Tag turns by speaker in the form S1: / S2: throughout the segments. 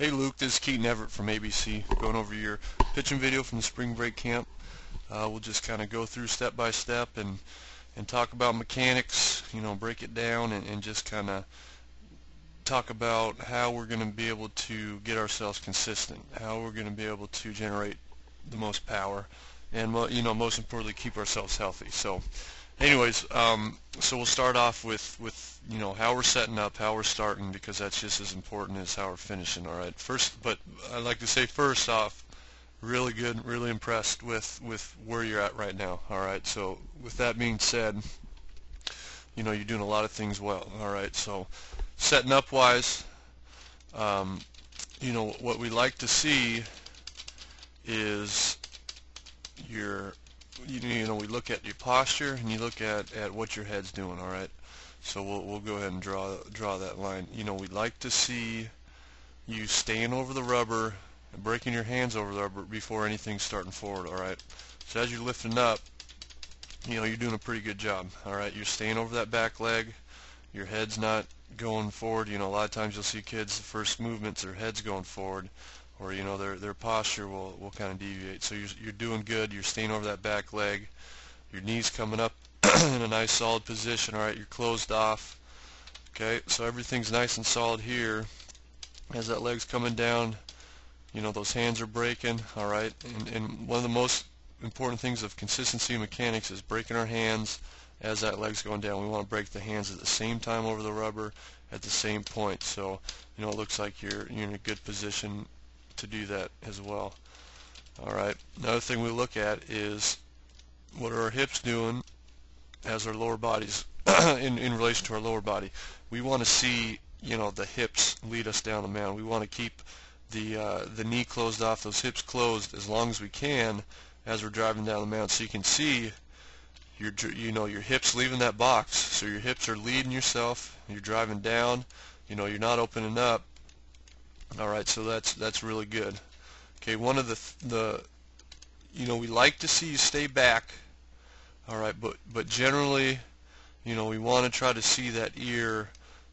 S1: Hey Luke, this is Keaton Everett from ABC, going over your pitching video from the spring break camp. We'll just kind of go through step by step and talk about mechanics, break it down and just kind of talk about how we're going to be able to get ourselves consistent, how we're going to be able to generate the most power, and most importantly, keep ourselves healthy. So anyways, so we'll start off with how we're setting up, how we're starting, because that's just as important as how we're finishing. All right. But I'd like to say first off, really good, really impressed with where you're at right now. All right. So with that being said, you're doing a lot of things well. All right. So setting up wise, what we like to see is we look at your posture and you look at what your head's doing. All right. So we'll go ahead and draw that line. We'd like to see you staying over the rubber and breaking your hands over the rubber before anything's starting forward. All right. So as you're lifting up, you're doing a pretty good job. All right. You're staying over that back leg. Your head's not going forward. A lot of times you'll see kids, the first movements, their head's going forward, or their posture will kind of deviate. So you're doing good. You're staying over that back leg. Your knees coming up in a nice solid position. All right, you're closed off. Okay, so everything's nice and solid here. As that leg's coming down, those hands are breaking. All right, and one of the most important things of consistency mechanics is breaking our hands as that leg's going down. We want to break the hands at the same time over the rubber at the same point. So it looks like you're in a good position to do that as well. All right, another thing we look at is what are our hips doing as our lower bodies in relation to our lower body. We want to see the hips lead us down the mound. We want to keep the knee closed off, those hips closed as long as we can as we're driving down the mound. So you can see your hips leaving that box. So your hips are leading yourself. You're driving down. You're not opening up. All right, so that's really good. Okay, one of the we like to see you stay back. All right, but generally, we want to try to see that ear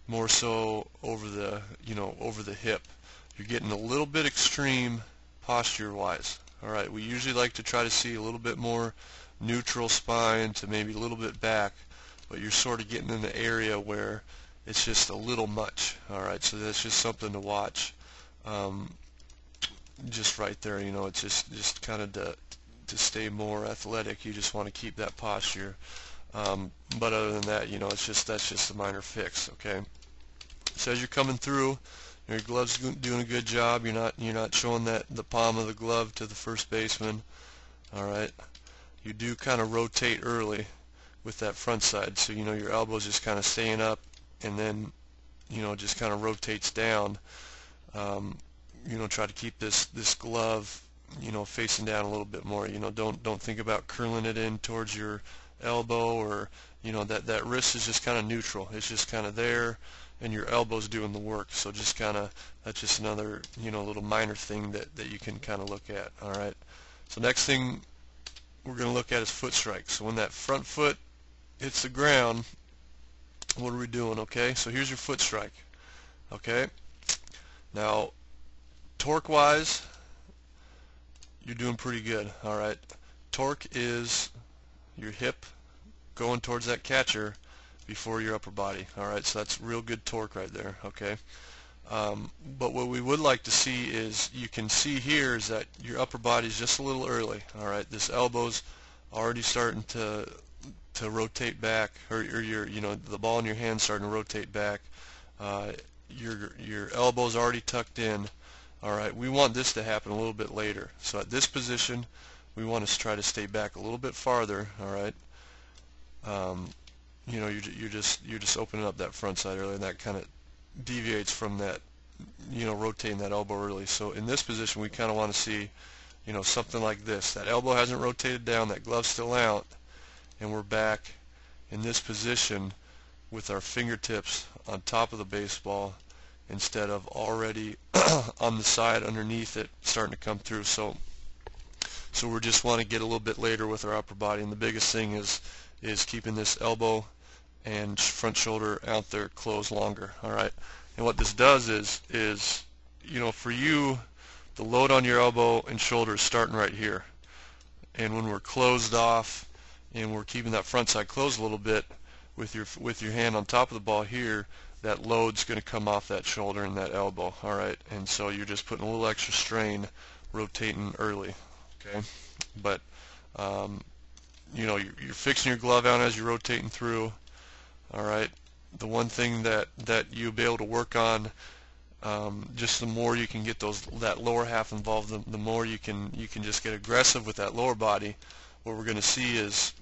S1: more so over the hip. You're getting a little bit extreme posture-wise. All right, we usually like to try to see a little bit more neutral spine to maybe a little bit back, but you're sort of getting in the area where it's just a little much. All right, so that's just something to watch. Just right there, it's just kind of to stay more athletic. You just want to keep that posture. But other than that, that's just a minor fix. Okay. So as you're coming through, your glove's doing a good job. You're not showing the palm of the glove to the first baseman. All right. You do kind of rotate early with that front side, so your elbow's just kind of staying up, and then just kind of rotates down. Try to keep this glove facing down a little bit more. Don't think about curling it in towards your elbow, or that wrist is just kind of neutral. It's just kind of there, and your elbow's doing the work. So just that's just another little minor thing that you can kind of look at. All right. So next thing we're going to look at is foot strike. So when that front foot hits the ground, what are we doing? Okay. So here's your foot strike. Okay. Now, torque wise, you're doing pretty good. All right. Torque is your hip going towards that catcher before your upper body. All right, so that's real good torque right there. Okay. But what we would like to see is, you can see here is that your upper body is just a little early. All right, this elbow's already starting to rotate back, or the ball in your hand starting to rotate back. Your elbow's already tucked in. All right, we want this to happen a little bit later. So at this position, we want to try to stay back a little bit farther. All right. You're just opening up that front side early, and that kind of deviates from that, rotating that elbow early. So in this position, we kind of want to see, something like this. That elbow hasn't rotated down, that glove's still out, and we're back in this position with our fingertips on top of the baseball instead of already on the side underneath it, starting to come through. So we just want to get a little bit later with our upper body, and the biggest thing is keeping this elbow and front shoulder out there closed longer. All right, and what this does is for you, the load on your elbow and shoulder is starting right here. And when we're closed off and we're keeping that front side closed a little bit with your hand on top of the ball here, that load's going to come off that shoulder and that elbow. All right, and so you're just putting a little extra strain rotating early. Okay, but you're fixing your glove out as you're rotating through. All right, the one thing that you'll be able to work on, just the more you can get that lower half involved, the more you can just get aggressive with that lower body. What we're going to see is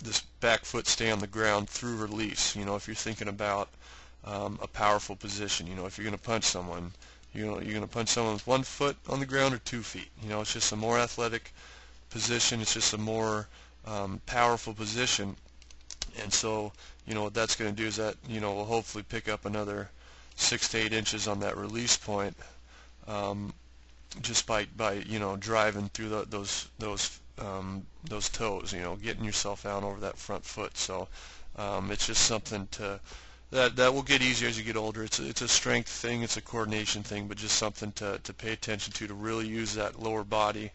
S1: this back foot stay on the ground through release. If you're thinking about a powerful position, if you're going to punch someone, you're going to punch someone with 1 foot on the ground or 2 feet. It's just a more athletic position. It's just a more powerful position. And so, what that's going to do is that, we'll hopefully pick up another 6 to 8 inches on that release point, just by driving through those toes, getting yourself out over that front foot. So it's just something that will get easier as you get older. It's a strength thing, it's a coordination thing, but just something to pay attention to really use that lower body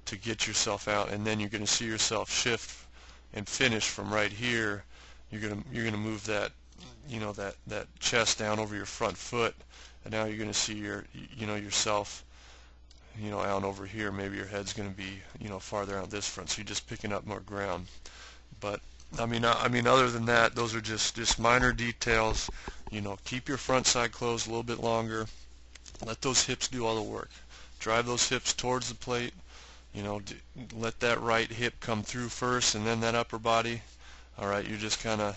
S1: to get yourself out. And then you're going to see yourself shift and finish from right here. You're going to move that that chest down over your front foot, and now you're going to see yourself out over here. Maybe your head's going to be farther out this front, so you're just picking up more ground. But I mean other than that, those are just minor details. Keep your front side closed a little bit longer. Let those hips do all the work. Drive those hips towards the plate. Let that right hip come through first, and then that upper body. All right, you're just kind of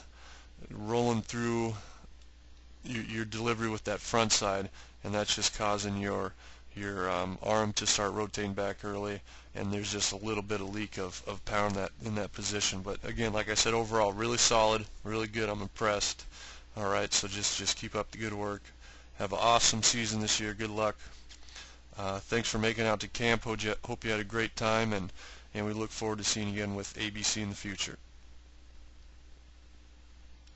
S1: rolling through your delivery with that front side, and that's just causing your arm to start rotating back early, and there's just a little bit of leak of power in that position. But again, like I said, overall really solid, really good. I'm impressed. All right, so just keep up the good work. Have an awesome season this year. Good luck. Thanks for making it out to camp. Hope you had a great time, and we look forward to seeing you again with ABC in the future.